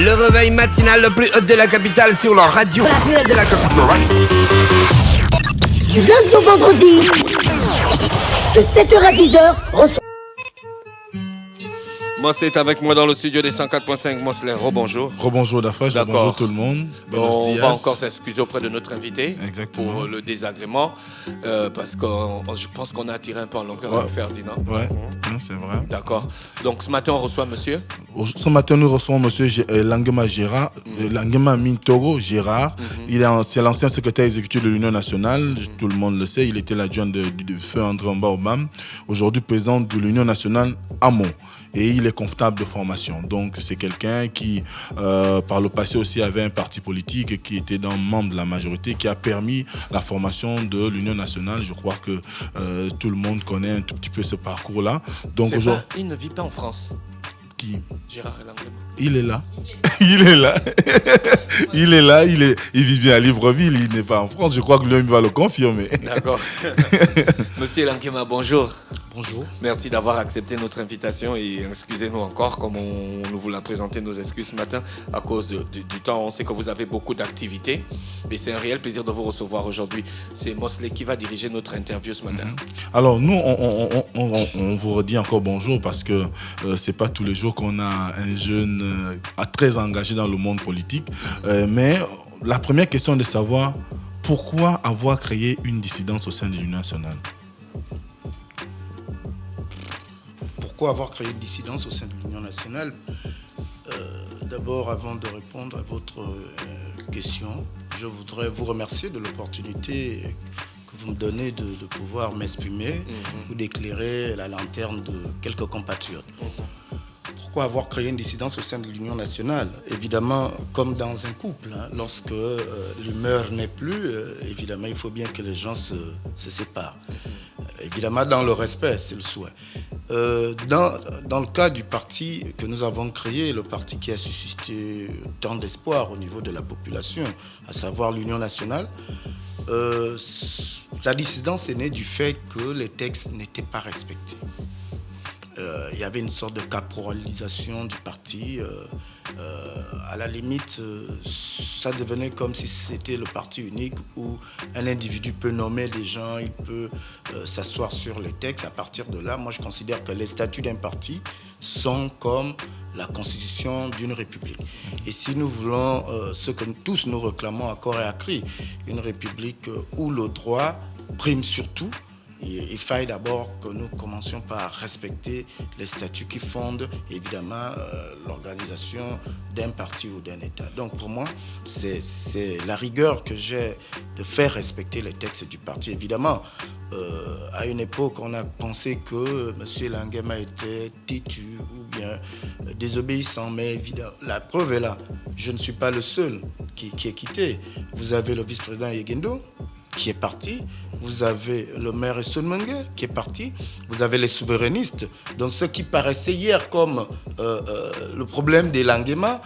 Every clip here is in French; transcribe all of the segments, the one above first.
Le réveil matinal le plus haut de la capitale sur la radio. La plus haute de la capitale. Du lundi au vendredi, de 7h à 10h, reçoit... Mosley est avec moi dans le studio des 104.5. Mosley, rebonjour. Rebonjour Dafash, bonjour tout le monde. On va encore s'excuser auprès de notre invité. Exactement. Pour le désagrément. Parce que je pense qu'on a attiré un peu en longueur avec Ferdinand. Ouais, non, c'est vrai. D'accord. Donc ce matin, on reçoit monsieur. Ce matin, nous recevons monsieur Langema Gérard, Langema Mintoro Gérard. C'est l'ancien secrétaire exécutif de l'Union nationale. Tout le monde le sait. Il était l'adjoint de feu André Mbaobam. Aujourd'hui, président de l'Union nationale Hamon. Et il est comptable de formation. Donc, c'est quelqu'un qui, par le passé aussi, avait un parti politique et qui était membre de la majorité, qui a permis la formation de l'Union nationale. Je crois que tout le monde connaît un tout petit peu ce parcours-là. Donc, aujourd'hui, il ne vit pas en France. Qui? Gérard Langema. Il est là. Il est là. Il est là. Il vit bien à Libreville. Il n'est pas en France. Je crois que lui va le confirmer. D'accord. Monsieur Langema, bonjour. Bonjour. Merci d'avoir accepté notre invitation et excusez-nous encore comme nous vous l'a présenté nos excuses ce matin à cause du temps. On sait que vous avez beaucoup d'activités mais c'est un réel plaisir de vous recevoir aujourd'hui. C'est Mosley qui va diriger notre interview ce matin. Alors nous, on vous redit encore bonjour parce que c'est pas tous les jours qu'on a un jeune très engagé dans le monde politique. Mais la première question est de savoir pourquoi avoir créé une dissidence au sein de l'Union nationale. Pourquoi avoir créé une dissidence au sein de l'Union nationale? D'abord, avant de répondre à votre question, je voudrais vous remercier de l'opportunité que vous me donnez de pouvoir m'exprimer ou d'éclairer la lanterne de quelques compatriotes. Pourquoi avoir créé une dissidence au sein de l'Union nationale? Évidemment, comme dans un couple, lorsque l'humeur n'est plus, évidemment, il faut bien que les gens se séparent. Évidemment, dans le respect, c'est le souhait. Dans le cas du parti que nous avons créé, le parti qui a suscité tant d'espoir au niveau de la population, à savoir l'Union nationale, la dissidence est née du fait que les textes n'étaient pas respectés. Il y avait une sorte de caporalisation du parti. À la limite, ça devenait comme si c'était le parti unique où un individu peut nommer des gens, il peut s'asseoir sur les textes. À partir de là, moi je considère que les statuts d'un parti sont comme la constitution d'une république. Et si nous voulons ce que tous nous réclamons à corps et à cri, une république où le droit prime surtout, il faille d'abord que nous commencions par respecter les statuts qui fondent évidemment l'organisation d'un parti ou d'un État. Donc pour moi, c'est la rigueur que j'ai de faire respecter les textes du parti. Évidemment, à une époque, on a pensé que M. Langema était têtu ou bien désobéissant, mais évidemment, la preuve est là. Je ne suis pas le seul qui est quitté. Vous avez le vice-président Yegendo qui est parti, vous avez le maire Esson-Mengue qui est parti, vous avez les souverainistes, donc ce qui paraissait hier comme le problème des Langema,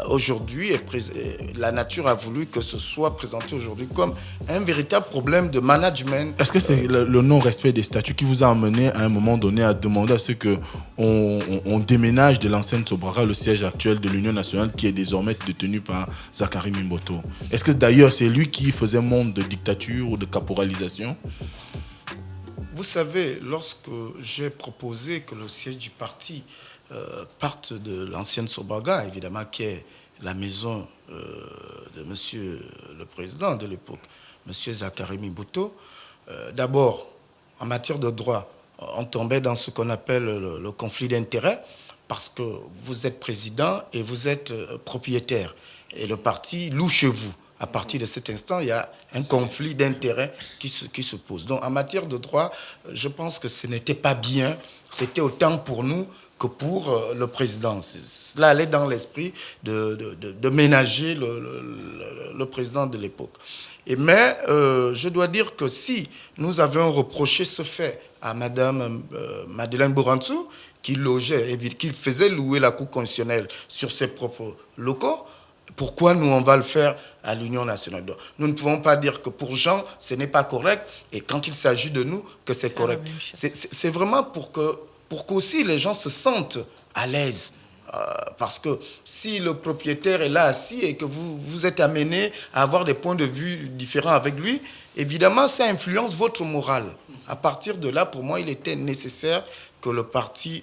aujourd'hui, la nature a voulu que ce soit présenté aujourd'hui comme un véritable problème de management. Est-ce que c'est le non-respect des statuts qui vous a amené à un moment donné à demander à ce qu'on déménage de l'ancienne Sobrara, le siège actuel de l'Union nationale qui est désormais détenu par Zachary Mimboto? Est-ce que d'ailleurs c'est lui qui faisait monde de dictature ou de caporalisation? Vous savez, lorsque j'ai proposé que le siège du parti parte de l'ancienne Sobraga, évidemment, qui est la maison de monsieur le président de l'époque, monsieur Zachary Mimboto, d'abord, en matière de droit, on tombait dans ce qu'on appelle le conflit d'intérêts, parce que vous êtes président et vous êtes propriétaire, et le parti loue chez vous. À partir de cet instant, il y a un conflit d'intérêts qui se pose. Donc, en matière de droit, je pense que ce n'était pas bien. C'était autant pour nous que pour le président. Cela allait dans l'esprit de ménager le président de l'époque. Mais je dois dire que si nous avions reproché ce fait à Madame Madeleine Bouransou, qui logeait et qui faisait louer la Cour constitutionnelle sur ses propres locaux, pourquoi nous, on va le faire à l'Union nationale? Donc, nous ne pouvons pas dire que pour Jean, ce n'est pas correct, et quand il s'agit de nous, que c'est correct. C'est vraiment pour qu'aussi les gens se sentent à l'aise Parce que si le propriétaire est là assis et que vous êtes amené à avoir des points de vue différents avec lui, évidemment, ça influence votre morale. À partir de là, pour moi, il était nécessaire que le parti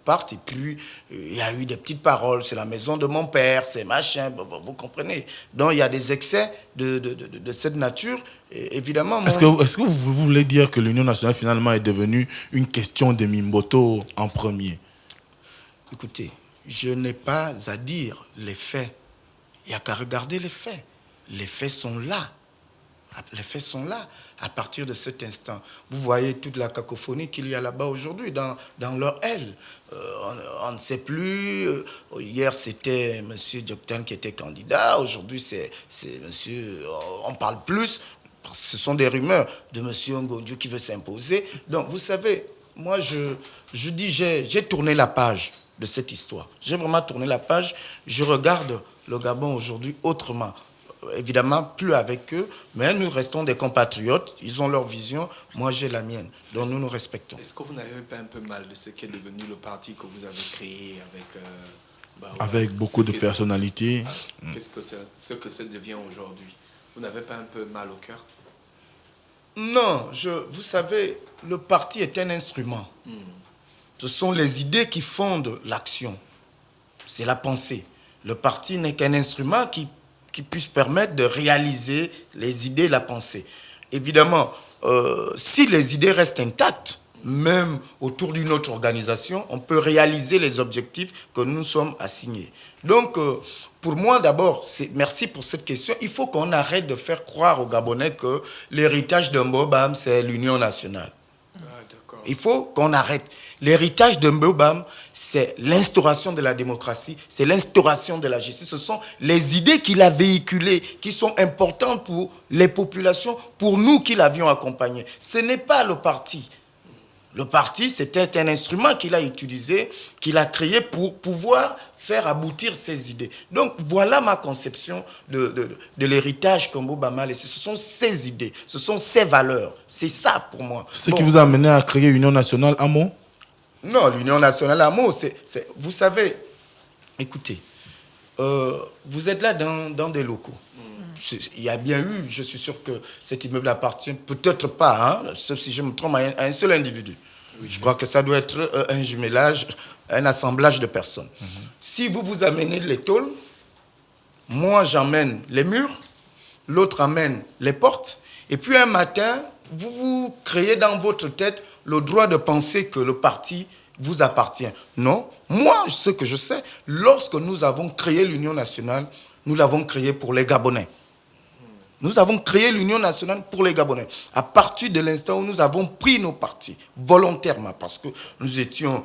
parte. Et puis, il y a eu des petites paroles, c'est la maison de mon père, c'est machin, vous comprenez. Donc, il y a des excès de cette nature. Et évidemment... Est-ce que vous voulez dire que l'Union nationale, finalement, est devenue une question de Mimboto en premier? Écoutez, je n'ai pas à dire les faits. Il n'y a qu'à regarder les faits. Les faits sont là. Les faits sont là à partir de cet instant. Vous voyez toute la cacophonie qu'il y a là-bas aujourd'hui dans leur aile. On ne sait plus. Hier, c'était M. Dioctane qui était candidat. Aujourd'hui, c'est monsieur... On parle plus. Ce sont des rumeurs de M. Ngondiou qui veut s'imposer. Donc, vous savez, moi, je dis, j'ai tourné la page de cette histoire. J'ai vraiment tourné la page. Je regarde le Gabon aujourd'hui autrement. Évidemment, plus avec eux, mais nous restons des compatriotes. Ils ont leur vision, moi j'ai la mienne. Donc nous nous respectons. Est-ce que vous n'avez pas un peu mal de ce qui est devenu le parti que vous avez créé avec beaucoup de personnalités? Ce que ça devient aujourd'hui? Vous n'avez pas un peu mal au cœur? Non, vous savez, le parti est un instrument. Ce sont les idées qui fondent l'action. C'est la pensée. Le parti n'est qu'un instrument qui puisse permettre de réaliser les idées, la pensée. Évidemment, si les idées restent intactes, même autour d'une autre organisation, on peut réaliser les objectifs que nous sommes assignés. Donc, pour moi, d'abord, merci pour cette question. Il faut qu'on arrête de faire croire aux Gabonais que l'héritage de Mbobam, c'est l'Union nationale. Il faut qu'on arrête. L'héritage de Mbobam, c'est l'instauration de la démocratie, c'est l'instauration de la justice. Ce sont les idées qu'il a véhiculées, qui sont importantes pour les populations, pour nous qui l'avions accompagné. Ce n'est pas le parti. Le parti, c'était un instrument qu'il a utilisé, qu'il a créé pour pouvoir faire aboutir ses idées. Donc, voilà ma conception de l'héritage que Mbobam a laissé. Ce sont ses idées, ce sont ses valeurs. C'est ça pour moi. Ce qui vous a amené à créer Union nationale Amo? Non, l'Union nationale Amo, vous savez, écoutez, vous êtes là dans des locaux. Il y a bien eu, je suis sûr que cet immeuble appartient, peut-être pas, sauf si je me trompe, à un seul individu. Oui, je crois que ça doit être un jumelage, un assemblage de personnes. Si vous amenez les tôles, moi j'emmène les murs, l'autre amène les portes, et puis un matin, vous créez dans votre tête le droit de penser que le parti vous appartient. Non, moi, ce que je sais, lorsque nous avons créé l'Union nationale, nous l'avons créé pour les Gabonais. Nous avons créé l'Union nationale pour les Gabonais. À partir de l'instant où nous avons pris nos partis, volontairement, parce que nous étions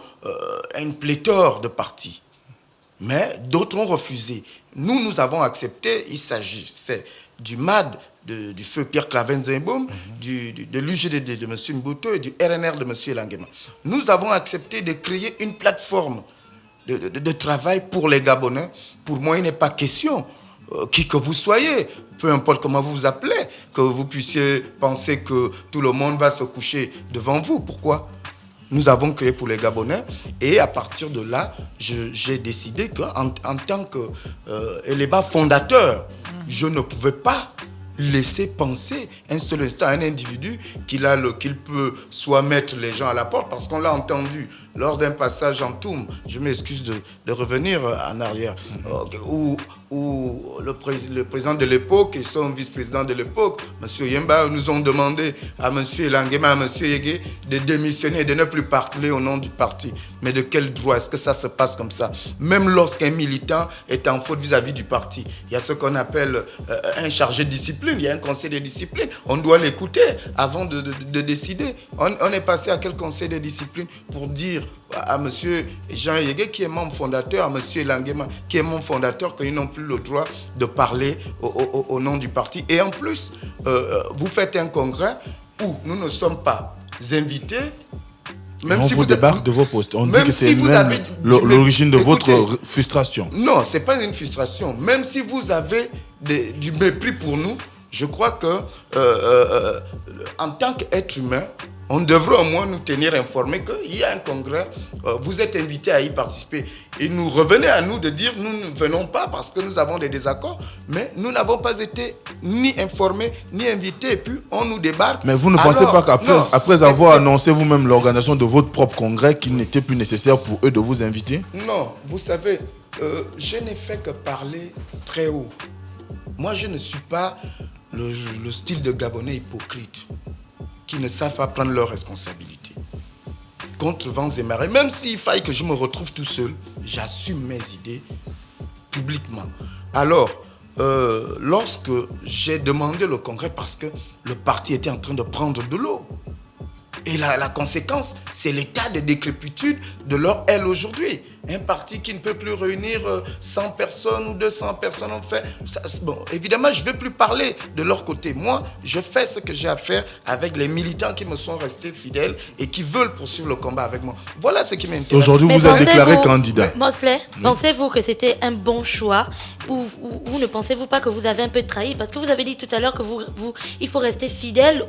une pléthore de partis. Mais d'autres ont refusé. Nous avons accepté, il s'agissait du MAD, du feu Pierre Claven-Zimboum, de l'UGDD de M. Mbuto et du RNR de M. Languema. Nous avons accepté de créer une plateforme de travail pour les Gabonais. Pour moi, il n'est pas question, qui que vous soyez, peu importe comment vous vous appelez, que vous puissiez penser que tout le monde va se coucher devant vous. Pourquoi ? Nous avons créé pour les Gabonais et à partir de là, j'ai décidé qu'en tant qu'élément fondateur, je ne pouvais pas laisser penser un seul instant à un individu qu'il peut soit mettre les gens à la porte, parce qu'on l'a entendu lors d'un passage en Toum, je m'excuse de revenir en arrière, où le président de l'époque et son vice-président de l'époque, M. Yemba, nous ont demandé à M. Languema, à M. Yégué de démissionner et de ne plus parler au nom du parti. Mais de quel droit est-ce que ça se passe comme ça? Même lorsqu'un militant est en faute vis-à-vis du parti, il y a ce qu'on appelle un chargé de discipline, il y a un conseil de discipline, on doit l'écouter avant de décider. On est passé à quel conseil de discipline pour dire à M. Jean Yégué, qui est membre fondateur, à M. Languema, qui est membre fondateur, qu'ils n'ont plus le droit de parler au nom du parti. Et en plus, vous faites un congrès où nous ne sommes pas invités. Même si vous débarque de vos postes. On dit que c'est l'origine de votre frustration. Non, ce n'est pas une frustration. Même si vous avez du mépris pour nous, je crois que en tant qu'être humain, on devrait au moins nous tenir informés qu'il y a un congrès, vous êtes invités à y participer. Et nous revenez à nous de dire, nous ne venons pas parce que nous avons des désaccords, mais nous n'avons pas été ni informés, ni invités, et puis on nous débarque. Mais vous ne pensez pas qu'après avoir annoncé vous-même l'organisation de votre propre congrès, qu'il n'était plus nécessaire pour eux de vous inviter? Non, vous savez, je n'ai fait que parler très haut. Moi, je ne suis pas le style de Gabonais hypocrite qui ne savent pas prendre leurs responsabilités. Contre vents et marées, même s'il faille que je me retrouve tout seul, j'assume mes idées publiquement. Alors, lorsque j'ai demandé le congrès, parce que le parti était en train de prendre de l'eau, et la conséquence, c'est l'état de décrépitude de leur aile aujourd'hui. Un parti qui ne peut plus réunir 100 personnes ou 200 personnes, en fait. Bon, évidemment, je ne vais plus parler de leur côté. Moi, je fais ce que j'ai à faire avec les militants qui me sont restés fidèles et qui veulent poursuivre le combat avec moi. Voilà ce qui m'intéresse. Aujourd'hui, vous êtes déclaré candidat. Mosley, pensez-vous que c'était un bon choix ou ne pensez-vous pas que vous avez un peu trahi? Parce que vous avez dit tout à l'heure que il faut rester fidèle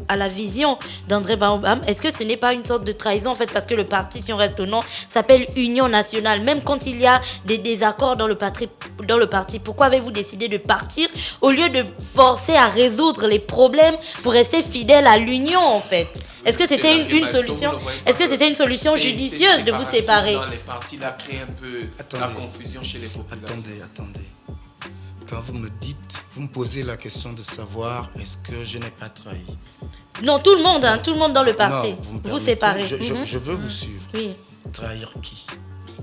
à la vision d'André Baobam. Est-ce que ce n'est pas une sorte de trahison, en fait, parce que le parti, si on reste au nom, s'appelle Union nationale. Même quand il y a des désaccords dans le parti, pourquoi avez-vous décidé de partir au lieu de forcer à résoudre les problèmes pour rester fidèle à l'union, en fait? Est-ce que c'était une solution? Est-ce que c'était une solution judicieuse de vous séparer? Dans les partis, là, crée un peu la confusion chez les populations. Attendez. Quand vous me posez la question de savoir est-ce que je n'ai pas trahi? Non, tout le monde dans le parti. Non, vous séparez. Je veux vous suivre. Oui. Trahir qui?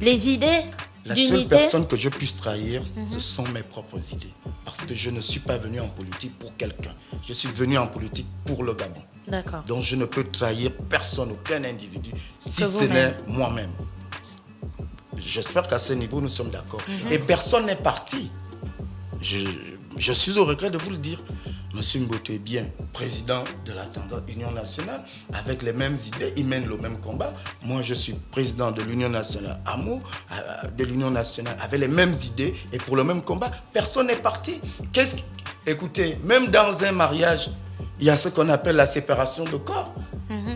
Les idées d'unité. La seule personne que je puisse trahir, ce sont mes propres idées. Parce que je ne suis pas venu en politique pour quelqu'un. Je suis venu en politique pour le Gabon. D'accord. Donc je ne peux trahir personne, aucun individu, si ce n'est moi-même. J'espère qu'à ce niveau, nous sommes d'accord. Et personne n'est parti. Je suis au regret de vous le dire. Monsieur Mbote est bien président de la tendance Union nationale, avec les mêmes idées, il mène le même combat. Moi, je suis président de l'Union nationale AMO, de l'Union nationale, avec les mêmes idées et pour le même combat. Personne n'est parti. Écoutez, même dans un mariage, il y a ce qu'on appelle la séparation de corps.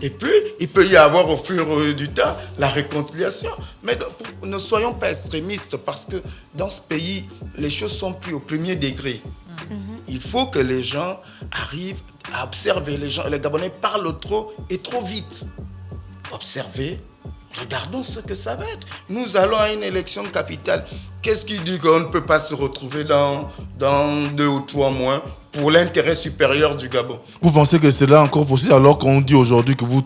Et puis, il peut y avoir au fur du temps la réconciliation. Mais ne soyons pas extrémistes parce que dans ce pays, les choses sont plus au premier degré. Il faut que les gens arrivent à observer. Les Gabonais parlent trop et trop vite. Observez, regardons ce que ça va être. Nous allons à une élection capitale. Qu'est-ce qui dit qu'on ne peut pas se retrouver dans 2 ou 3 mois pour l'intérêt supérieur du Gabon? Vous pensez que c'est là encore possible alors qu'on dit aujourd'hui que vous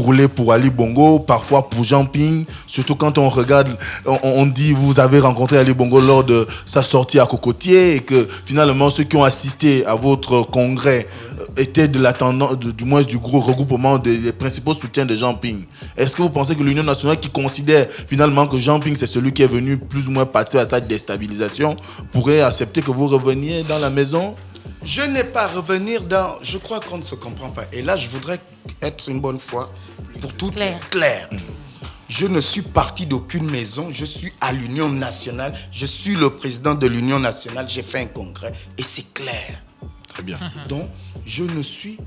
roulez pour Ali Bongo, parfois pour Jean Ping, surtout quand on regarde, on dit vous avez rencontré Ali Bongo lors de sa sortie à Cocotier et que finalement ceux qui ont assisté à votre congrès étaient de la tendance, du moins du gros regroupement des principaux soutiens de Jean Ping. Est-ce que vous pensez que l'Union nationale qui considère finalement que Jean Ping c'est celui qui est venu plus ou moins participer à cette déstabilisation pourrait accepter que vous reveniez dans la maison? Je n'ai pas à revenir dans... Je crois qu'on ne se comprend pas. Et là, je voudrais être une bonne fois pour tout clair. Je ne suis parti d'aucune maison. Je suis à l'Union nationale. Je suis le président de l'Union nationale. J'ai fait un congrès et c'est clair. Très bien. Donc, je ne suis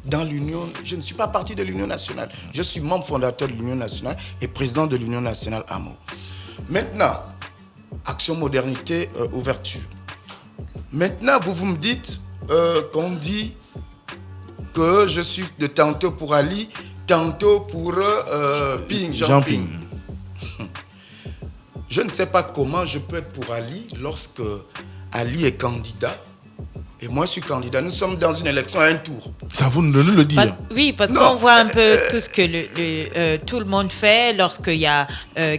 pas parti de l'Union nationale. Je suis membre fondateur de l'Union nationale et président de l'Union nationale AMO. Maintenant, Action Modernité, ouverture. Maintenant, vous me dites qu'on dit que je suis de tantôt pour Ali, tantôt pour Jean Ping. Je ne sais pas comment je peux être pour Ali lorsque Ali est candidat. Et moi, je suis candidat. Nous sommes dans une élection à un tour. Ça, vous nous le dire. Oui, parce qu'on voit un peu tout ce que tout le monde fait lorsqu'il y a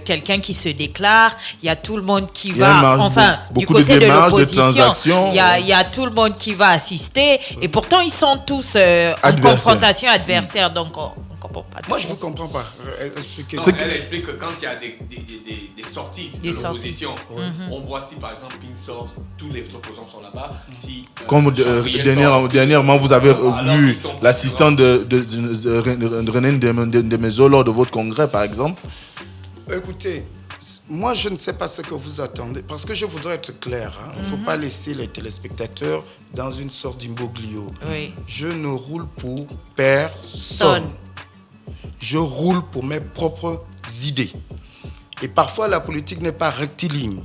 quelqu'un qui se déclare. Il y a tout le monde qui va, du côté de l'opposition. Il y a tout le monde qui va assister. Et pourtant, ils sont tous en confrontation adversaire. Donc, on comprend pas. Moi, je ne vous comprends pas. Expliquez. Non, elle explique que quand il y a des sorties de l'opposition, on voit si, par exemple, Ping sort, tous les opposants sont là-bas. Si, comme dernièrement, vous avez vu l'assistant de René Ndemezo lors de votre congrès, par exemple. Écoutez, moi, je ne sais pas ce que vous attendez, parce que je voudrais être clair. Il ne faut pas laisser les téléspectateurs dans une sorte d'imbroglio. Oui. Je ne roule pour personne. je roule pour mes propres idées. Et parfois, la politique n'est pas rectiligne.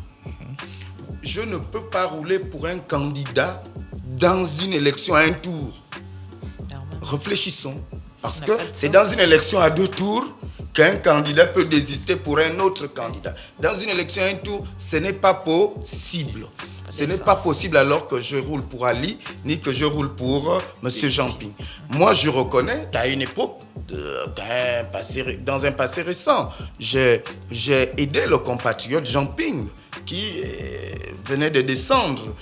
Je ne peux pas rouler pour un candidat dans une élection à un tour. Réfléchissons. Parce que c'est dans une élection à 2 tours qu'un candidat peut désister pour un autre candidat. Dans une élection à un tour, ce n'est pas possible. Ce n'est pas possible alors que je roule pour Ali, ni que je roule pour M. Jean-Ping. Moi, je reconnais qu'à une époque, dans un passé récent, j'ai aidé le compatriote Jean-Ping qui venait de descendre,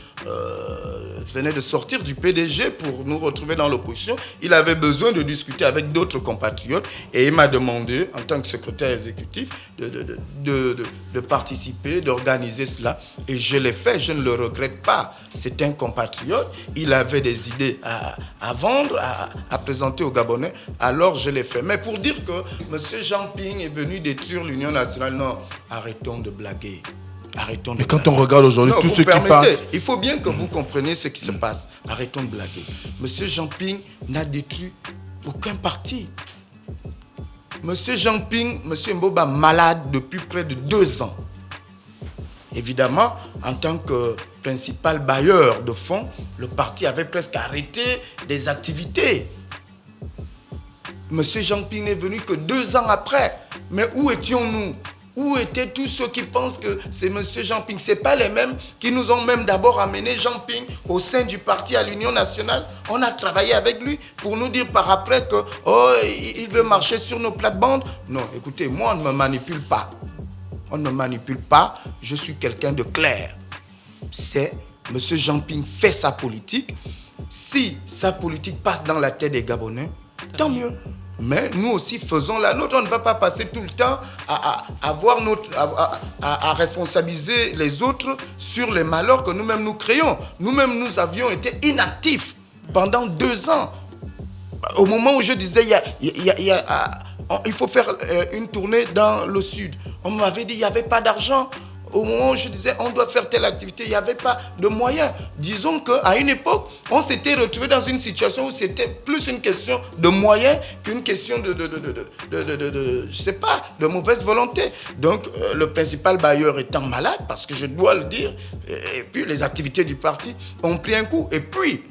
venait de sortir du PDG pour nous retrouver dans l'opposition. Il avait besoin de discuter avec d'autres compatriotes et il m'a demandé, en tant que secrétaire exécutif, de participer, d'organiser cela. Et je l'ai fait, je ne le regrette pas. C'est un compatriote, il avait des idées à vendre, à présenter aux Gabonais, alors je l'ai fait. Mais pour dire que M. Jean-Ping est venu détruire l'Union nationale, non, arrêtons de blaguer. Mais quand on regarde aujourd'hui tous ceux qui partent... Il faut bien que vous compreniez ce qui se passe. Arrêtons de blaguer. Monsieur Jean-Ping n'a détruit aucun parti. Monsieur Jean-Ping, Monsieur Mboba, malade depuis près de 2 ans. Évidemment, en tant que principal bailleur de fonds, le parti avait presque arrêté des activités. Monsieur Jean-Ping n'est venu que 2 ans après. Mais où étions-nous ? Où étaient tous ceux qui pensent que c'est M. Jean-Ping? Ce n'est pas les mêmes qui nous ont même d'abord amené Jean-Ping au sein du parti à l'Union nationale. On a travaillé avec lui pour nous dire par après que il veut marcher sur nos plates-bandes. Non, écoutez, moi, on ne me manipule pas. On ne me manipule pas. Je suis quelqu'un de clair. C'est M. Jean-Ping fait sa politique. Si sa politique passe dans la tête des Gabonais, tant mieux. Mais nous aussi faisons la nôtre. On ne va pas passer tout le temps à responsabiliser les autres sur les malheurs que nous-mêmes nous créons. Nous-mêmes, nous avions été inactifs pendant 2 ans. Au moment où je disais, il faut faire une tournée dans le sud. On m'avait dit qu'il n'y avait pas d'argent. Au moment où je disais on doit faire telle activité, il n'y avait pas de moyens. Disons qu'à une époque, on s'était retrouvé dans une situation où c'était plus une question de moyens qu'une question de mauvaise volonté. Donc, le principal bailleur étant malade, parce que je dois le dire, et puis les activités du parti ont pris un coup. Et puis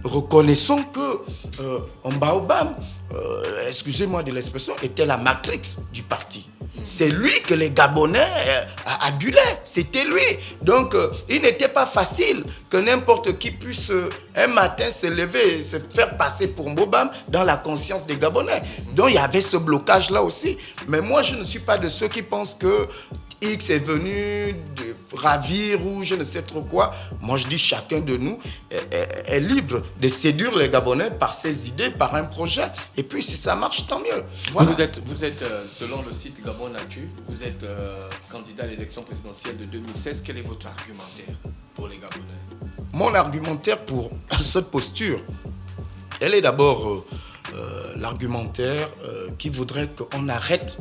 reconnaissons que Mbaobam, excusez-moi de l'expression, était la matrix du parti. C'est lui que les Gabonais adulaient. C'était lui. Donc, il n'était pas facile que n'importe qui puisse un matin se lever et se faire passer pour Mbobam dans la conscience des Gabonais. Donc, il y avait ce blocage-là aussi. Mais moi, je ne suis pas de ceux qui pensent que X est venu de ravir ou je ne sais trop quoi. Moi, je dis chacun de nous est libre de séduire les Gabonais par ses idées, par un projet. Et puis, si ça marche, tant mieux. Voilà. Vous êtes selon le site Gabon Actu, vous êtes candidat à l'élection présidentielle de 2016. Quel est votre argumentaire pour les Gabonais? Mon argumentaire pour cette posture, elle est d'abord l'argumentaire qui voudrait qu'on arrête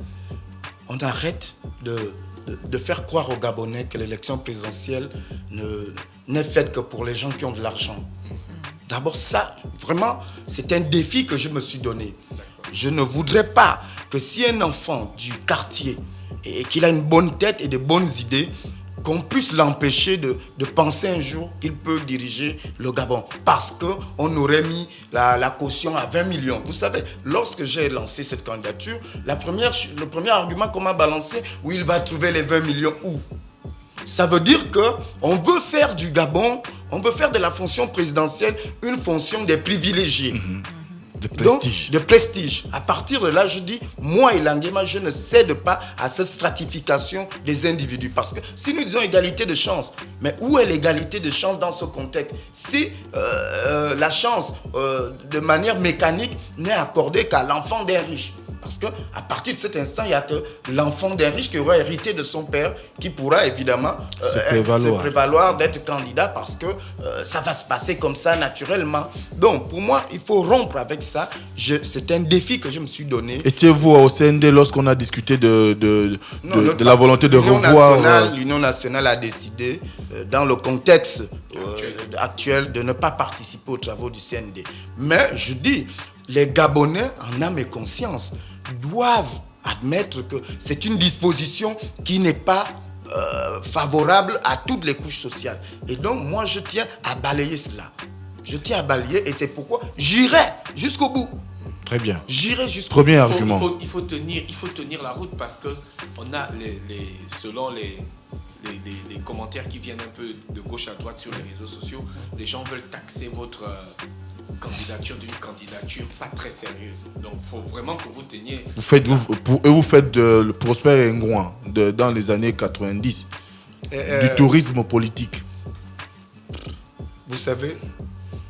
de faire croire aux Gabonais que l'élection présidentielle n'est faite que pour les gens qui ont de l'argent. D'abord ça, vraiment, c'est un défi que je me suis donné. Je ne voudrais pas que si un enfant du quartier et qu'il a une bonne tête et de bonnes idées, qu'on puisse l'empêcher de penser un jour qu'il peut diriger le Gabon. Parce qu'on aurait mis la caution à 20 millions. Vous savez, lorsque j'ai lancé cette candidature, le premier argument qu'on m'a balancé, où il va trouver les 20 millions où? Ça veut dire qu'on veut faire du Gabon, on veut faire de la fonction présidentielle une fonction des privilégiés. De prestige. Donc, de prestige. À partir de là, je dis, moi, Elan Guema, je ne cède pas à cette stratification des individus. Parce que si nous disons égalité de chance, mais où est l'égalité de chance dans ce contexte? Si la chance, de manière mécanique, n'est accordée qu'à l'enfant d'un riche. Parce qu'à partir de cet instant, il n'y a que l'enfant d'un riche qui aura hérité de son père qui pourra évidemment se prévaloir d'être candidat parce que ça va se passer comme ça naturellement. Donc, pour moi, il faut rompre avec ça. C'est un défi que je me suis donné. Étiez-vous au CND lorsqu'on a discuté de la volonté de revoir... L'Union nationale a décidé, dans le contexte actuel, de ne pas participer aux travaux du CND. Mais je dis, les Gabonais, en âme et conscience, doivent admettre que c'est une disposition qui n'est pas favorable à toutes les couches sociales. Et donc, moi, je tiens à balayer cela. Je tiens à balayer et c'est pourquoi j'irai jusqu'au bout. Très bien. J'irai jusqu'au Premier argument. Il faut tenir la route parce que on a selon les commentaires qui viennent un peu de gauche à droite sur les réseaux sociaux, les gens veulent taxer votre candidature d'une candidature pas très sérieuse. Donc, il faut vraiment que vous teniez... Vous faites le Prosper Ngouan dans les années 90, du tourisme politique. Vous savez,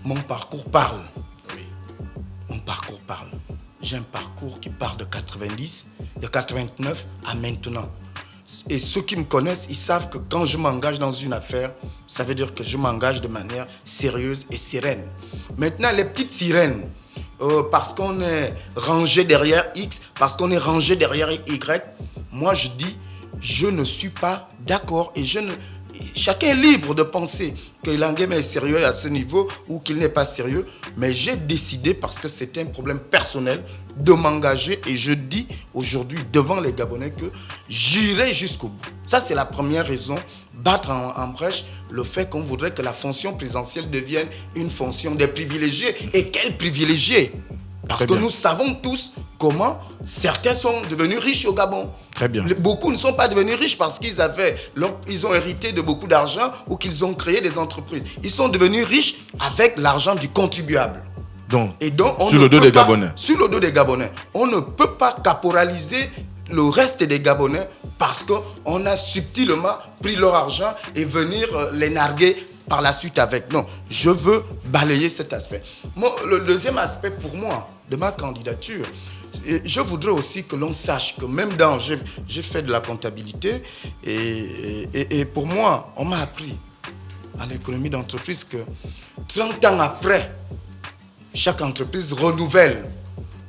mon parcours parle. Oui. Mon parcours parle. J'ai un parcours qui part de 90, de 89 à maintenant. Et ceux qui me connaissent, ils savent que quand je m'engage dans une affaire, ça veut dire que je m'engage de manière sérieuse et sereine. Maintenant, les petites sirènes, parce qu'on est rangé derrière X, parce qu'on est rangé derrière Y, moi je dis, je ne suis pas d'accord et chacun est libre de penser que Langema est sérieux à ce niveau ou qu'il n'est pas sérieux, mais j'ai décidé, parce que c'est un problème personnel, de m'engager et je dis aujourd'hui devant les Gabonais que j'irai jusqu'au bout. Ça, c'est la première raison, battre en brèche le fait qu'on voudrait que la fonction présidentielle devienne une fonction des privilégiés. Et quels privilégiés? Parce que nous savons tous comment certains sont devenus riches au Gabon. Très bien. Beaucoup ne sont pas devenus riches parce ils ont hérité de beaucoup d'argent ou qu'ils ont créé des entreprises. Ils sont devenus riches avec l'argent du contribuable. Donc, on sur le dos des Gabonais. Sur le dos des Gabonais. On ne peut pas caporaliser le reste des Gabonais parce qu'on a subtilement pris leur argent et venir les narguer par la suite avec. Non, je veux balayer cet aspect. Le deuxième aspect pour moi de ma candidature, je voudrais aussi que l'on sache que même j'ai fait de la comptabilité et pour moi, on m'a appris en économie d'entreprise que 30 ans après, chaque entreprise renouvelle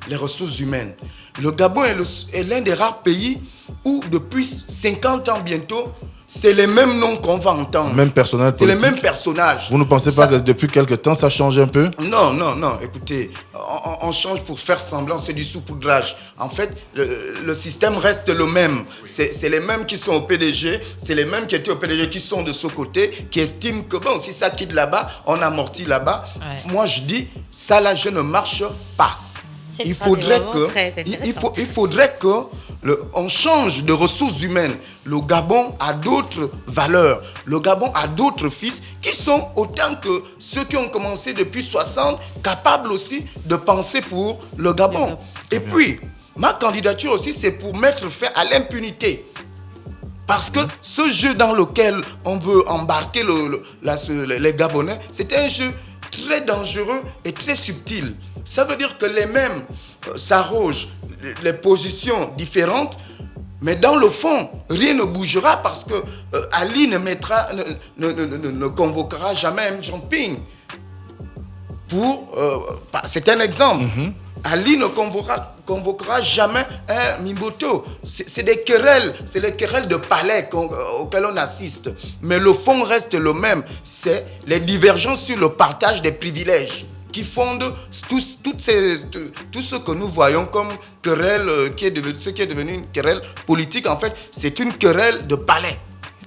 les ressources humaines. Le Gabon est l'un des rares pays où depuis 50 ans bientôt, c'est les mêmes noms qu'on va entendre. Même personnel politique. C'est les mêmes personnages. Vous ne pensez pas que depuis quelque temps, ça change un peu? Non. Écoutez, on change pour faire semblant, c'est du saupoudrage. En fait, le système reste le même. C'est les mêmes qui sont au PDG, c'est les mêmes qui étaient au PDG qui sont de ce côté, qui estiment que bon, si ça quitte là-bas, on amortit là-bas. Ouais. Moi, je dis, ça là, je ne marche pas. Il faudrait que on change de ressources humaines. Le Gabon a d'autres valeurs. Le Gabon a d'autres fils qui sont autant que ceux qui ont commencé depuis 60, capables aussi de penser pour le Gabon. Et puis, ma candidature aussi, c'est pour mettre fin à l'impunité. Parce que ce jeu dans lequel on veut embarquer les Gabonais, c'est un jeu très dangereux et très subtil. Ça veut dire que les mêmes s'arrogent les positions différentes, mais dans le fond, rien ne bougera parce que Ali ne convoquera jamais un Jean-Ping. C'est un exemple. Ali ne convoquera jamais un Mimboto. C'est des querelles, c'est les querelles de palais auxquelles on assiste. Mais le fond reste le même. C'est les divergences sur le partage des privilèges qui fondent tout ce que nous voyons comme querelle, ce qui est devenu une querelle politique. En fait, c'est une querelle de palais.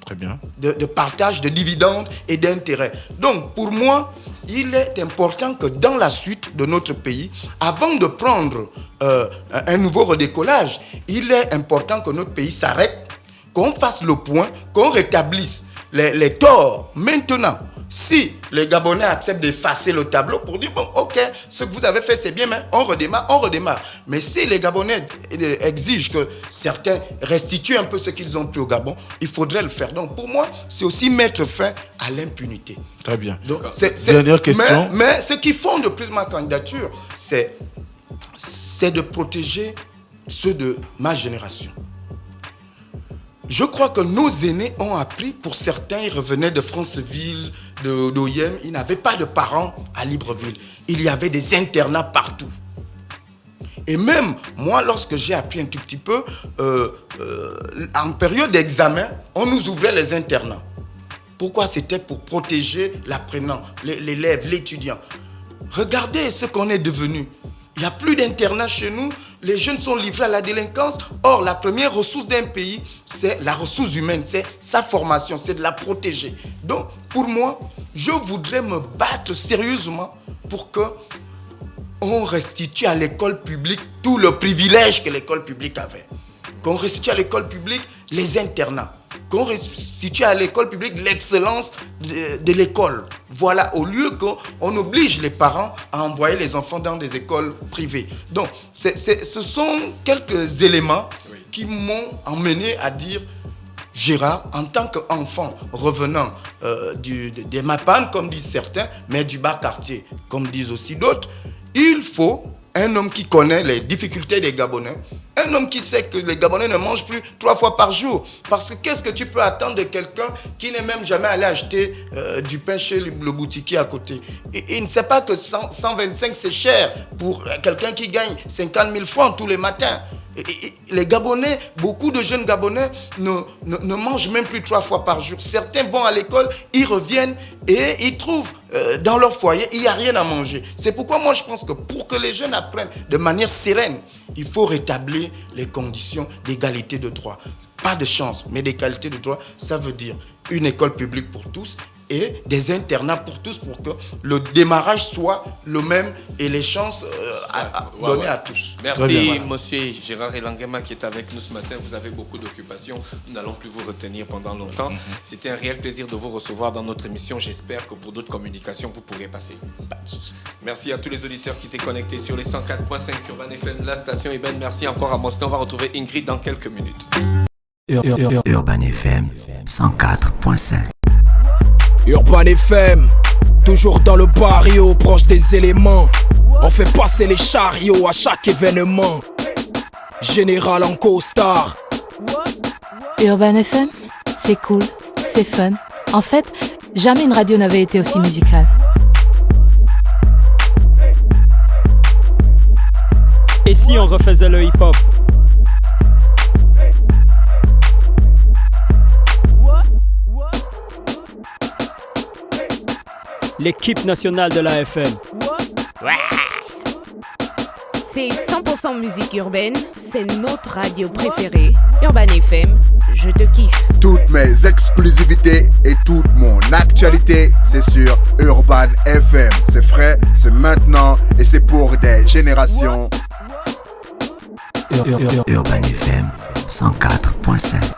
Très bien. De partage de dividendes et d'intérêts. Donc, pour moi, il est important que dans la suite de notre pays, avant de prendre un nouveau redécollage, il est important que notre pays s'arrête, qu'on fasse le point, qu'on rétablisse les torts. Maintenant, si les Gabonais acceptent d'effacer le tableau pour dire, bon, ok, ce que vous avez fait, c'est bien, mais on redémarre. Mais si les Gabonais exigent que certains restituent un peu ce qu'ils ont pris au Gabon, il faudrait le faire. Donc, pour moi, c'est aussi mettre fin à l'impunité. Très bien. Donc, dernière question. Mais ce qui fonde de plus ma candidature, c'est de protéger ceux de ma génération. Je crois que nos aînés ont appris, pour certains, ils revenaient de Franceville, d'Oyem, ils n'avaient pas de parents à Libreville. Il y avait des internats partout. Et même, moi, lorsque j'ai appris un tout petit peu, en période d'examen, on nous ouvrait les internats. Pourquoi? C'était pour protéger l'apprenant, l'élève, l'étudiant. Regardez ce qu'on est devenu. Il n'y a plus d'internat chez nous. Les jeunes sont livrés à la délinquance. Or, la première ressource d'un pays, c'est la ressource humaine, c'est sa formation, c'est de la protéger. Donc, pour moi, je voudrais me battre sérieusement pour que on restitue à l'école publique tout le privilège que l'école publique avait. Qu'on restitue à l'école publique les internats. Qu'on restitue à l'école publique l'excellence de l'école. Voilà, au lieu qu'on oblige les parents à envoyer les enfants dans des écoles privées. Donc, ce sont quelques éléments qui m'ont emmené à dire, Gérard, en tant qu'enfant revenant des Mapan, comme disent certains, mais du bas quartier, comme disent aussi d'autres, il faut un homme qui connaît les difficultés des Gabonais, un homme qui sait que les Gabonais ne mangent plus 3 fois par jour. Parce que qu'est-ce que tu peux attendre de quelqu'un qui n'est même jamais allé acheter du pain chez le boutiquier à côté? Et il ne sait pas que 125 c'est cher pour quelqu'un qui gagne 50 000 francs tous les matins. Et les Gabonais, beaucoup de jeunes Gabonais ne mangent même plus 3 fois par jour. Certains vont à l'école, ils reviennent et ils trouvent dans leur foyer, il n'y a rien à manger. C'est pourquoi moi je pense que pour que les jeunes apprennent de manière sereine, il faut rétablir les conditions d'égalité de droit. Pas de chance, mais d'égalité de droit, ça veut dire une école publique pour tous et des internats pour tous pour que le démarrage soit le même et les chances données à tous. Merci, monsieur Gérard Elangema qui est avec nous ce matin. Vous avez beaucoup d'occupations. Nous n'allons plus vous retenir pendant longtemps. C'était un réel plaisir de vous recevoir dans notre émission. J'espère que pour d'autres communications, vous pourrez passer. Merci à tous les auditeurs qui étaient connectés sur les 104.5 Urban FM, la station Eben. Merci encore à Mostin. On va retrouver Ingrid dans quelques minutes. Urban FM 104.5. Urban FM, toujours dans le barrio, proche des éléments. On fait passer les chariots à chaque événement. Général en costard. Urban FM, c'est cool, c'est fun. En fait, jamais une radio n'avait été aussi musicale. Et si on refaisait le hip-hop? L'équipe nationale de la FM. C'est 100% musique urbaine, c'est notre radio préférée. Urban FM, je te kiffe. Toutes mes exclusivités et toute mon actualité, c'est sur Urban FM. C'est frais, c'est maintenant et c'est pour des générations. Urban FM 104.5.